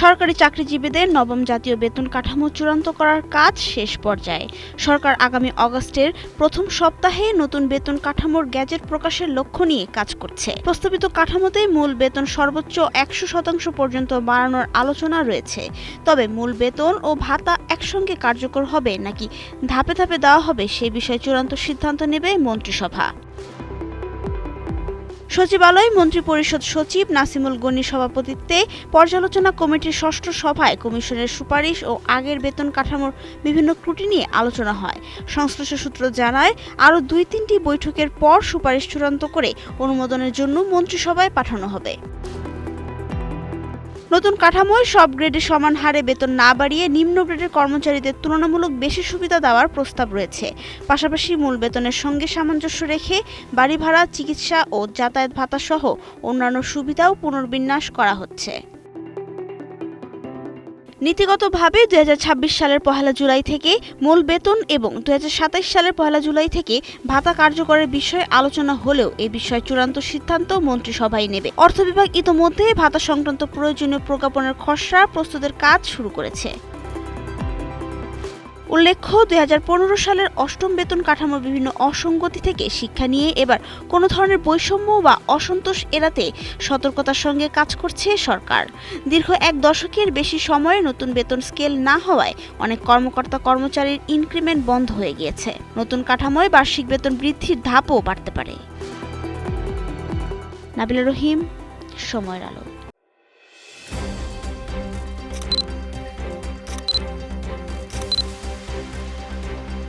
সরকারি চাকরিজীবীদের নবম জাতীয় বেতন কাঠামো চূড়ান্ত করার কাজ শেষ পর্যায়ে। সরকার আগামী আগস্টের প্রথম সপ্তাহে নতুন বেতন কাঠামোর গ্যাজেট প্রকাশের লক্ষ্য নিয়ে কাজ করছে। প্রস্তাবিত কাঠামোতে মূল বেতন সর্বোচ্চ 100% পর্যন্ত বাড়ানোর আলোচনা রয়েছে। তবে মূল বেতন ও ভাতা একসঙ্গে কার্যকর হবে নাকি ধাপে ধাপে দেওয়া হবে সে বিষয়ে চূড়ান্ত সিদ্ধান্ত নেবে মন্ত্রিসভা। সচিবালয় মন্ত্রিপরিষদ সচিব নাসিমুল গনির সভাপতিত্বে পর্যালোচনা কমিটির ষষ্ঠ সভায় কমিশনের সুপারিশ ও আগের বেতন কাঠামোর বিভিন্ন ত্রুটি নিয়ে আলোচনা হয়। সংশ্লিষ্ট সূত্র জানায়, আরও 2-3টি বৈঠকের পর সুপারিশ চূড়ান্ত করে অনুমোদনের জন্য মন্ত্রিসভায় পাঠানো হবে। নতুন কাঠামোয় সব গ্রেডে সমান হারে বেতন না বাড়িয়ে নিম্ন গ্রেডের কর্মচারীদের তুলনামূলক বেশি সুবিধা দেওয়ার প্রস্তাব রয়েছে। পাশাপাশি মূল বেতনের সঙ্গে সামঞ্জস্য রেখে বাড়ি ভাড়া, চিকিৎসা ও যাতায়াত ভাতা সহ অন্যান্য সুবিধাও পুনর্বিন্যাস করা হচ্ছে। নীতিগতভাবে 2026 সালের 1 জুলাই থেকে মূল বেতন এবং 2027 সালের 1 জুলাই থেকে ভাতা কার্যকরের বিষয়ে আলোচনা হলেও এ বিষয়ে চূড়ান্ত সিদ্ধান্ত মন্ত্রিসভাই নেবে। অর্থ বিভাগ ইতোমধ্যে ভাতা সংক্রান্ত প্রয়োজনীয় প্রজ্ঞাপনের খসড়া প্রস্তুতের কাজ শুরু করেছে। উল্লেখ্য, 2015 সালের অষ্টম বেতন কাঠামোর বিভিন্ন অসঙ্গতি থেকে শিক্ষা নিয়ে এবার কোনো ধরনের বৈষম্য বা অসন্তোষ এড়াতে সতর্কতার সঙ্গে কাজ করছে সরকার। দীর্ঘ 1 দশকের বেশি সময়ে নতুন বেতন স্কেল না হওয়ায় অনেক কর্মকর্তা-কর্মচারীর ইনক্রিমেন্ট বন্ধ হয়ে গিয়েছে। নতুন কাঠামোয় বার্ষিক বেতন বৃদ্ধির ধাপও বাড়তে পারে। নাবিলা রহিম, সময়ের আলো।